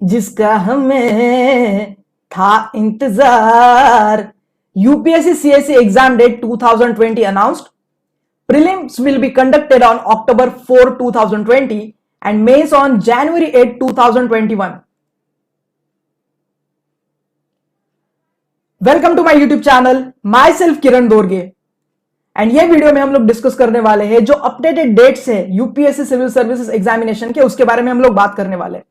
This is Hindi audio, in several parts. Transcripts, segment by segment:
जिसका हमें था इंतजार। UPSC CSC exam date 2020 announced. Prelims will be conducted on October 4, 2020 and mains on January 8, 2021. Welcome to my YouTube channel, myself Kiran Dorge. And ये वीडियो में हम लोग डिस्कस करने वाले हैं जो अपडेटेड डेट्स है यूपीएससी सिविल सर्विसेज एग्जामिनेशन के, उसके बारे में हम लोग बात करने वाले हैं।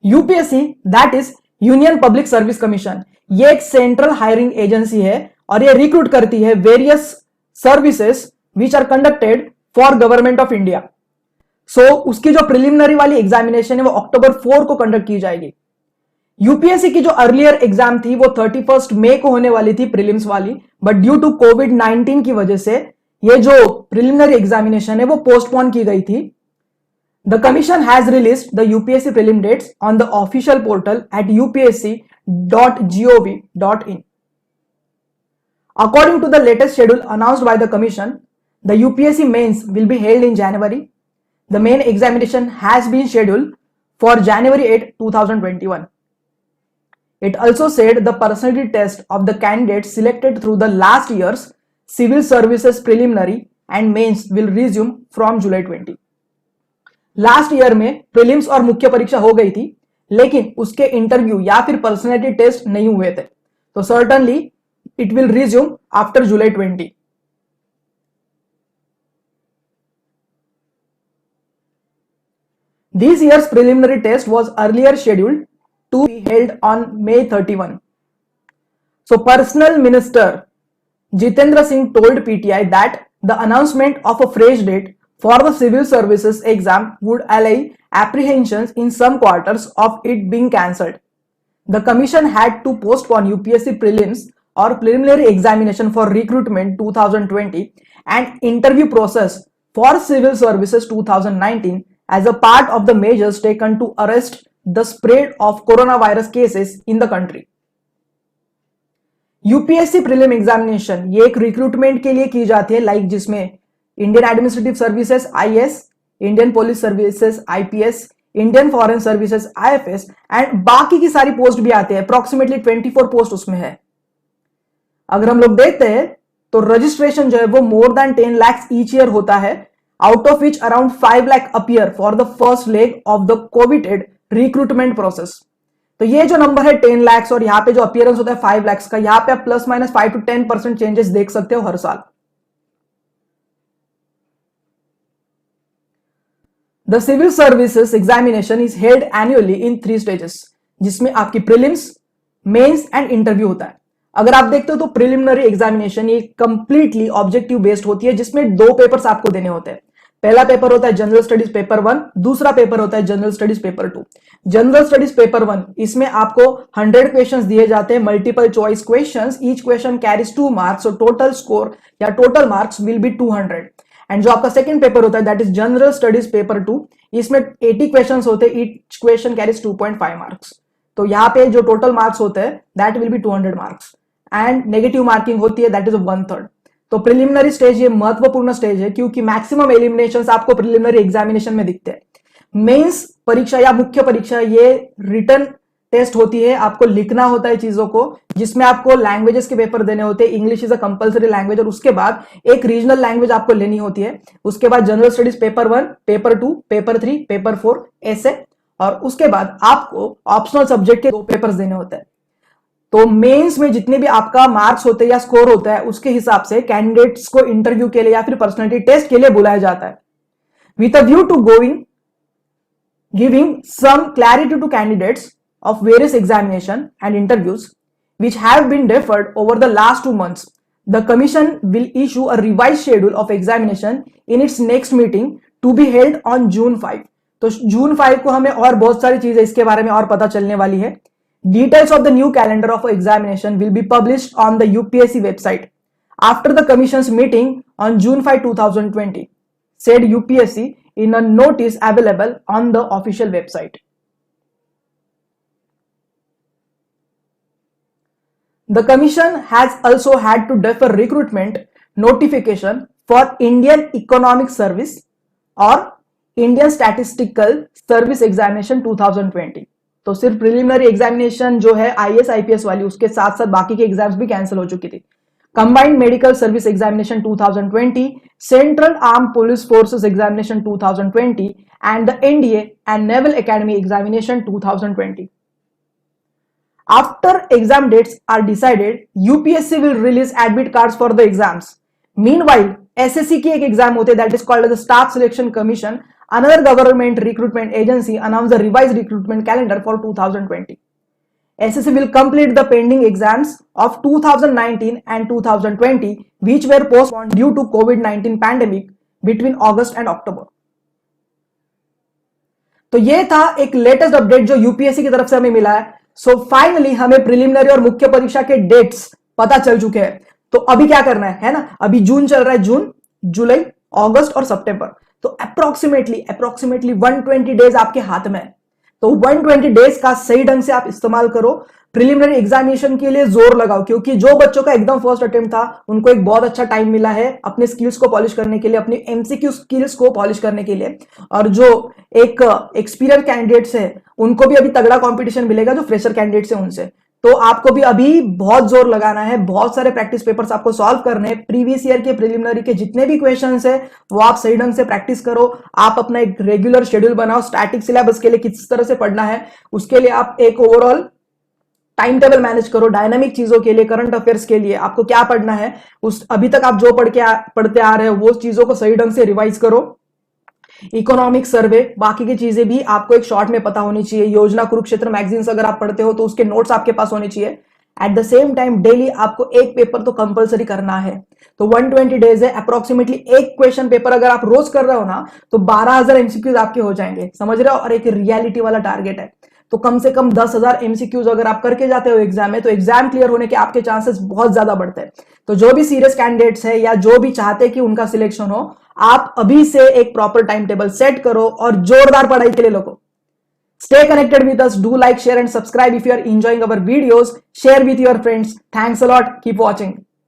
UPSC that is union public service commission, ये एक सेंट्रल हायरिंग एजेंसी है और ये रिक्रूट करती है various services which are conducted for government of India. So उसकी जो प्रिलिमिनरी वाली एग्जामिनेशन है वो अक्टूबर 4 को कंडक्ट की जाएगी। यूपीएससी की जो अर्लियर एग्जाम थी वो 31 मई को होने वाली थी प्रीलिम्स वाली, बट ड्यू टू कोविड-19 की वजह से ये जो प्रिलिमिनरी एग्जामिनेशन है वो पोस्टपोन की गई थी। The commission has released the UPSC prelim dates on the official portal at upsc.gov.in. According to the latest schedule announced by the commission, the UPSC mains will be held in January. The main examination has been scheduled for January 8, 2021. It also said the personality test of the candidates selected through the last year's civil services preliminary and mains will resume from July 20. Last year में प्रीलिम्स और मुख्य परीक्षा हो गई थी, लेकिन उसके इंटरव्यू या फिर पर्सनैलिटी टेस्ट नहीं हुए थे, तो certainly it will resume after July 20. This year's preliminary test was earlier scheduled to be held on May 31. So Personal Minister Jitendra Singh told PTI that the announcement of a fresh date for the civil services exam would allay apprehensions in some quarters of it being cancelled. The commission had to postpone UPSC prelims or preliminary examination for recruitment 2020 and interview process for civil services 2019 as a part of the measures taken to arrest the spread of coronavirus cases in the country. UPSC prelim examination ये एक रिक्रूटमेंट के लिए की जाती है, लाइक जिसमें Indian administrative services IAS, Indian police services IPS, Indian foreign services IFS and बाकी की सारी पोस्ट भी आते हैं। अप्रोक्सीमेटली 24 पोस्ट उसमें है। अगर हम लोग देखते हैं तो रजिस्ट्रेशन जो है वो more than 10 lakhs each year होता है, out of which around 5 lakh appear for the first leg of the coveted recruitment process. तो ये जो नंबर है 10 lakhs और यहाँ पे जो अपीयरेंस होता है 5 lakhs का, यहाँ पे आप प्लस माइनस 5 to 10% चेंजेस देख सकते हो हर साल। The civil services examination is held annually in 3 stages, जिसमें आपकी प्रीलिम्स, मेंस एंड इंटरव्यू होता है। अगर आप देखते हो तो प्रिलिमिनरी एग्जामिनेशन ये कंप्लीटली ऑब्जेक्टिव बेस्ड होती है, जिसमें 2 पेपर्स आपको देने होते हैं। पहला पेपर होता है जनरल स्टडीज पेपर 1, दूसरा पेपर होता है general studies paper 2। General studies paper 1 इसमें आपको 100 क्वेश्चंस दिए जाते हैं, multiple choice questions. Each question carries 2 marks, so total score या total marks will be 200। And जो आपका सेकंड पेपर होता है that is general studies paper 2, इसमें 80 क्वेश्चंस होते हैं, ईच क्वेश्चन कैरीज 2.5 मार्क्स। तो यहाँ पे जो टोटल मार्क्स होते हैं that will be 200 marks and negative marking होती है दैट इज 1/3। तो प्रिलिमिनरी स्टेज ये महत्वपूर्ण स्टेज है क्योंकि मैक्सिमम एलिमिनेशंस आपको प्रिलिमिनरी एग्जामिनेशन में दिखते हैं। मेंस परीक्षा या मुख्य परीक्षा ये रिटन टेस्ट होती है, आपको लिखना होता है चीजों को, जिसमें आपको लैंग्वेजेस के पेपर देने होते हैं। English is a compulsory language और उसके बाद एक रीजनल लैंग्वेज आपको लेनी होती है। उसके बाद general studies paper 1, paper 2, paper 3, paper 4 ऐसे, और उसके बाद आपको ऑप्शनल सब्जेक्ट के 2 पेपर्स देने होते हैं। तो मेंस में जितने भी आपका मार्क्स होते हैं या स्कोर होता है उसके हिसाब से कैंडिडेट्स को इंटरव्यू के लिए या फिर पर्सनालिटी टेस्ट के लिए बुलाया जाता है, with a view to giving some clarity to candidates of various examination and interviews which have been deferred over the last 2 months. The commission will issue a revised schedule of examination in its next meeting to be held on June 5. तो June 5 को हमें और बहुत सारी चीजें इसके बारे में और पता चलने वाली है। Details of the new calendar of examination will be published on the UPSC website after the commission's meeting on June 5, 2020, said UPSC in a notice available on the official website. The commission has also had to defer recruitment notification for Indian Economic Service or Indian Statistical Service Examination 2020. तो सिर्फ प्रिलिमिनरी एग्जामिनेशन जो है आईएएस आईपीएस वाली, उसके साथ साथ बाकी के एग्जाम्स भी कैंसिल हो चुकी थी। Combined medical service examination 2020, central arm police forces examination 2020 and the NDA and Naval Academy examination 2020. After exam dates are decided, UPSC will release admit cards for the exams. Meanwhile, SSC की एक एग्जाम होते that is called as the Staff Selection Commission, another government recruitment agency announced the revised recruitment calendar for 2020. SSC will complete the pending exams of 2019 and 2020 which were postponed due to COVID-19 pandemic between August and October. तो ये था एक लेटेस्ट अपडेट जो यूपीएससी की तरफ से हमें मिला है। सो फाइनली हमें प्रिलिमिनरी और मुख्य परीक्षा के डेट्स पता चल चुके हैं। तो अभी क्या करना है ना, अभी जून चल रहा है, जून, जुलाई, अगस्त और सितंबर। तो अप्रोक्सीमेटली 120 डेज आपके हाथ में है। तो 120 डेज का सही ढंग से आप इस्तेमाल करो, प्रिलिमिनरी एग्जामिनेशन के लिए जोर लगाओ, क्योंकि जो बच्चों का एकदम फर्स्ट अटेम्प्ट था उनको एक बहुत अच्छा टाइम मिला है अपने स्किल्स को पॉलिश करने के लिए, अपनी एमसीक्यू स्किल्स को पॉलिश करने के लिए। और जो एक एक्सपीरियंस कैंडिडेट्स है उनको भी अभी तगड़ा कंपटीशन मिलेगा जो फ्रेशर कैंडिडेट्स है उनसे। तो आपको भी अभी बहुत जोर लगाना है, बहुत सारे प्रैक्टिस पेपर्स आपको सॉल्व करने हैं। प्रीवियस ईयर के प्रिलिमिनरी के जितने भी क्वेश्चंस है वो आप सही ढंग से प्रैक्टिस करो। आप अपना एक रेगुलर शेड्यूल बनाओ, स्टैटिक सिलेबस के लिए किस तरह से पढ़ना है उसके लिए आप एक ओवरऑल टाइम टेबल मैनेज करो। डायनामिक चीजों के लिए, करंट अफेयर्स के लिए आपको क्या पढ़ना है, उस अभी तक आप जो पढ़ते आ रहे हो वो चीजों को सही ढंग से रिवाइज करो। इकोनॉमिक सर्वे, बाकी की चीजें भी आपको एक शॉर्ट में पता होनी चाहिए। योजना, कुरुक्षेत्र मैगजीन्स अगर आप पढ़ते हो तो उसके नोट्स आपके पास होने चाहिए। At the same time daily आपको एक पेपर तो कंपलसरी करना है। तो 120 डेज है, अप्रोक्सीमेटली एक क्वेश्चन पेपर अगर आप रोज कर रहे हो ना तो 12,000 एमसीक्यूज आपके हो जाएंगे, समझ रहे हो। और एक रियलिटी वाला टारगेट है, तो कम से कम 10,000 एमसीक्यूज अगर आप करके जाते हो एग्जाम में तो एग्जाम क्लियर होने के आपके चांसेस बहुत ज्यादा बढ़ते हैं। तो जो भी सीरियस कैंडिडेट्स है या जो भी चाहते हैं कि उनका सिलेक्शन हो, आप अभी से एक प्रॉपर टाइम टेबल सेट करो और जोरदार पढ़ाई के लिए लगो। Stay connected with us. Do like, share and subscribe if you are enjoying our videos. Share with your friends. Thanks a lot. Keep watching.